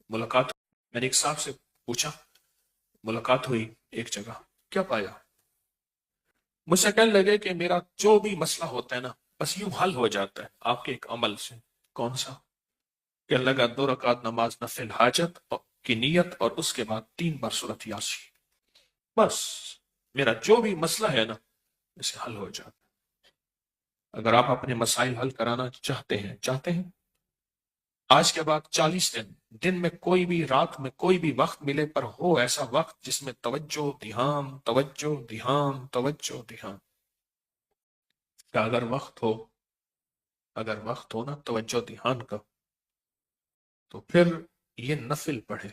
ملاقات، میں نے ایک صاحب سے پوچھا، ملاقات ہوئی ایک جگہ، کیا پایا؟ مجھ سے کہنے لگے کہ میرا جو بھی مسئلہ ہوتا ہے نا بس یوں حل ہو جاتا ہے آپ کے ایک عمل سے۔ کون سا؟ کہ لگا 2 رکعت نماز نفل حاجت کی نیت اور اس کے بعد 3 بار سورۃ یاسین، بس میرا جو بھی مسئلہ ہے نا اسے حل ہو جاتا ہے۔ اگر آپ اپنے مسائل حل کرانا چاہتے ہیں آج کے بعد 40 دن میں کوئی بھی رات میں کوئی بھی وقت ملے، پر ہو ایسا وقت جس میں توجہ دھیان توجہ دھیان توجہ دھیان، کہ اگر وقت ہو نا توجہ دھیان کا، تو پھر یہ نفل پڑھے،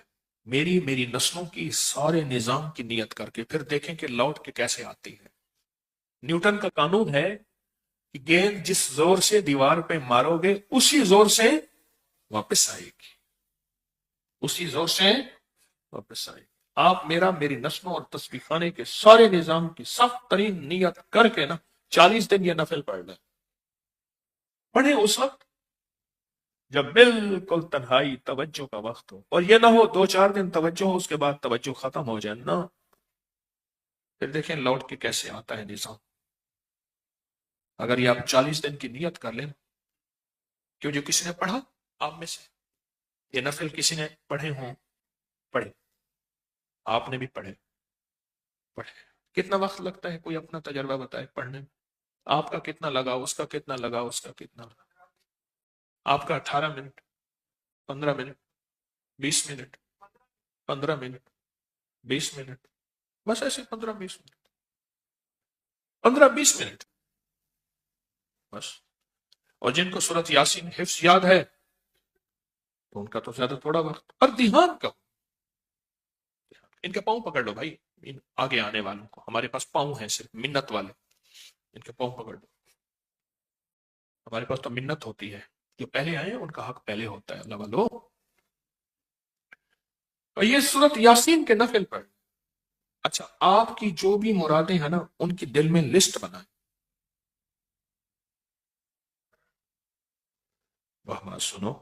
میری نسلوں کی سارے نظام کی نیت کر کے، پھر دیکھیں کہ لوٹ کے کیسے آتی ہے۔ نیوٹن کا قانون ہے کہ گیند جس زور سے دیوار پہ مارو گے اسی زور سے واپس آئے گی، اسی زور سے واپس آئے گی۔ آپ میری نسلوں اور تسبیح خانے کے سارے نظام کی سخت ترین نیت کر کے نا 40 دن یہ نفل پڑھ لیں، پڑھیں اس وقت جب بالکل تنہائی توجہ کا وقت ہو، اور یہ نہ ہو 2-4 دن توجہ ہو اس کے بعد توجہ ختم ہو جائے نا، پھر دیکھیں لوٹ کے کیسے آتا ہے نظام۔ اگر یہ آپ 40 دن کی نیت کر لیں، کیوں جو کسی نے پڑھا آپ میں سے یہ نفل کسی نے پڑھے ہوں، پڑھے، آپ نے بھی پڑھے، کتنا وقت لگتا ہے کوئی اپنا تجربہ بتائے پڑھنے میں؟ آپ کا کتنا لگا، اس کا کتنا لگا، اس کا کتنا لگا؟ آپ کا 18 minute, 15 minute, 20 minute, 15 minute, 20 minute, بس ایسے 15-20 منٹ، 15-20 منٹ بس۔ اور جن کو سورۃ یاسین حفظ یاد ہے تو ان کا تو زیادہ تھوڑا وقت، اور دھیان کا ان کے پاؤں پکڑ لو بھائی، ان آگے آنے والوں کو، ہمارے پاس پاؤں ہیں صرف منت والے، ان کے پاؤں پکڑ لو، ہمارے پاس تو منت ہوتی ہے، جو پہلے آئے ان کا حق پہلے ہوتا ہے اللہ والو۔ اور یہ سورۃ یاسین کے نفل پر، اچھا آپ کی جو بھی مرادیں ہیں نا ان کی دل میں لسٹ بنائیں۔ واہ بات سنو،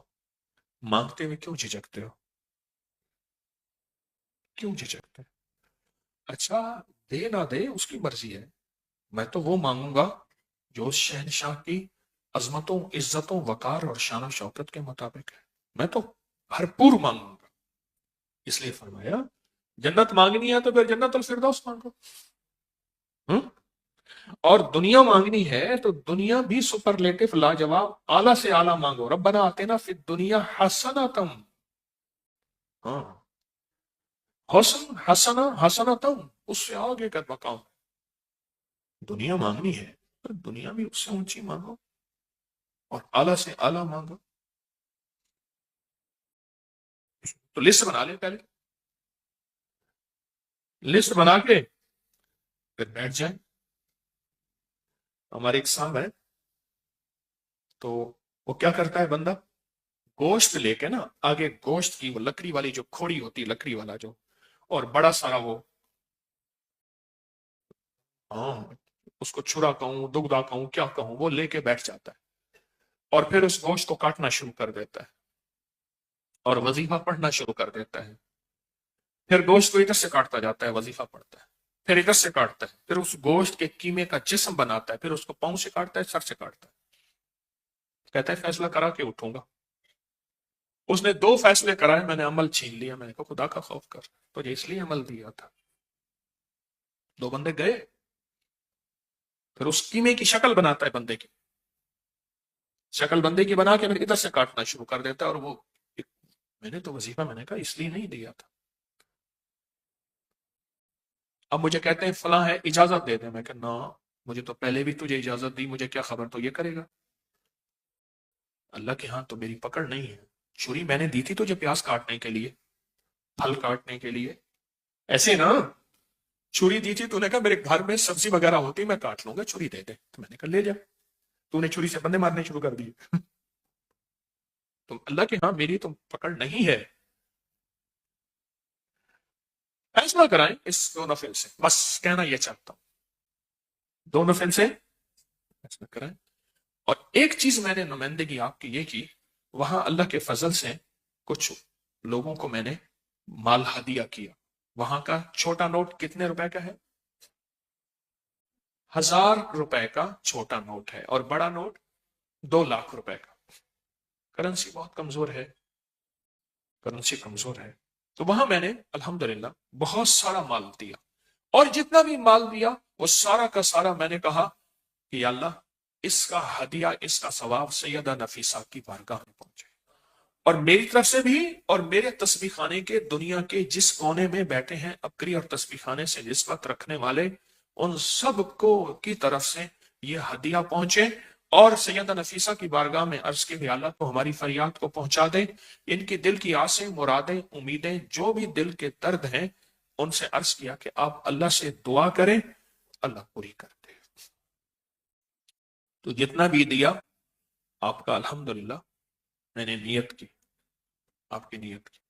مانگتے ہوئے کیوں جھجکتے ہو؟ کیوں جھجکتے؟ اچھا دے نہ دے اس کی مرضی ہے، میں تو وہ مانگوں گا جو اس شہنشاہ کی عظمتوں عزتوں وقار اور شان و شوکت کے مطابق ہے، میں تو بھرپور مانگوں گا۔ اس لیے فرمایا جنت مانگنی ہے تو پھر جنت الفردوس مانگو، اور دنیا مانگنی ہے تو دنیا بھی سپرلیٹو لاجواب اعلیٰ سے اعلیٰ مانگو، ربنا آتنا فی الدنیا حسنۃ، ہاں حسنۃ اس سے آگے کا مقام، دنیا مانگنی ہے تو دنیا بھی اس سے اونچی مانگو اور اعلیٰ سے اعلیٰ مانگو۔ تو لسٹ بنا لے، پہلے لسٹ بنا کے پھر بیٹھ جائیں۔ ہمارے ایک صاحب ہے تو وہ کیا کرتا ہے بندہ، گوشت لے کے نا آگے گوشت کی وہ لکڑی والی جو کھوڑی ہوتی، لکڑی والا جو، اور بڑا سارا وہ، ہاں اس کو چھرا کہوں دگدا کہوں کیا کہوں، وہ لے کے بیٹھ جاتا ہے اور پھر اس گوشت کو کاٹنا شروع کر دیتا ہے اور وظیفہ پڑھنا شروع کر دیتا ہے، پھر گوشت کو ادھر سے کاٹتا جاتا ہے، وظیفہ پڑھتا ہے، پھر ادھر سے کاٹتا ہے، پھر اس گوشت کے قیمے کا جسم بناتا ہے، پھر اس کو پاؤں سے کاٹتا ہے، سر سے کاٹتا ہے، کہتا ہے فیصلہ کرا کے اٹھوں گا۔ اس نے 2 فیصلے کرائے، میں نے عمل چھین لیا، میں نے کہا خدا کا خوف کر، تجھے اس لیے عمل دیا تھا۔ 2 بندے گئے، پھر اس قیمے کی شکل بناتا ہے، بندے کی شکل بندے کی بنا کے پھر ادھر سے کاٹنا شروع کر دیتا ہے، اور وہ میں نے تو وظیفہ میں نے کہا اس لیے نہیں دیا تھا، اب مجھے کہتے ہیں فلاں ہے اجازت دے دیں، میں کہ نا مجھے تو پہلے بھی تجھے اجازت دی، مجھے کیا خبر تو یہ کرے گا؟ اللہ کے ہاں تو میری پکڑ نہیں ہے، چھری میں نے دی تھی تجھے پیاز کاٹنے کے لیے، پھل کاٹنے کے لیے، ایسے نا چھری دی تھی، تو نے کہا میرے گھر میں سبزی وغیرہ ہوتی میں کاٹ لوں گا، چھری دے دے، تو میں نے کہا لے جا، تو نے چھری سے بندے مارنے شروع کر دیے۔ تو اللہ کے ہاں میری تو پکڑ نہیں ہے۔ فیصلہ کرائیں اس 2 نفل سے، بس کہنا یہ چاہتا ہوں، 2 نفل سے فیصلہ کرائیں۔ اور ایک چیز میں نے نمائندگی آپ کی یہ کی، وہاں اللہ کے فضل سے کچھ لوگوں کو میں نے مال ہدیہ کیا. وہاں کا چھوٹا نوٹ کتنے روپے کا ہے؟ 1000 روپے کا چھوٹا نوٹ ہے، اور بڑا نوٹ 2 لاکھ روپے کا. کرنسی بہت کمزور ہے، کرنسی کمزور ہے. تو وہاں میں نے الحمدللہ بہت سارا مال دیا، اور جتنا بھی مال دیا وہ سارا کا سارا میں نے کہا کہ یا اللہ اس کا ہدیہ، اس کا ثواب سیدہ نفیسہ کی بارگاہ میں پہنچے، اور میری طرف سے بھی، اور میرے تسبیح خانے کے دنیا کے جس کونے میں بیٹھے ہیں ابکری اور تسبیح خانے سے نسبت رکھنے والے، ان سب کو کی طرف سے یہ ہدیہ پہنچے، اور سیدہ نفیسہ کی بارگاہ میں عرض کے اللہ کو ہماری فریاد کو پہنچا دیں. ان کی دل کی آسیں، مرادیں، امیدیں، جو بھی دل کے درد ہیں، ان سے عرض کیا کہ آپ اللہ سے دعا کریں، اللہ پوری کر دے. تو جتنا بھی دیا آپ کا الحمدللہ میں نے نیت کی، آپ کی نیت کی.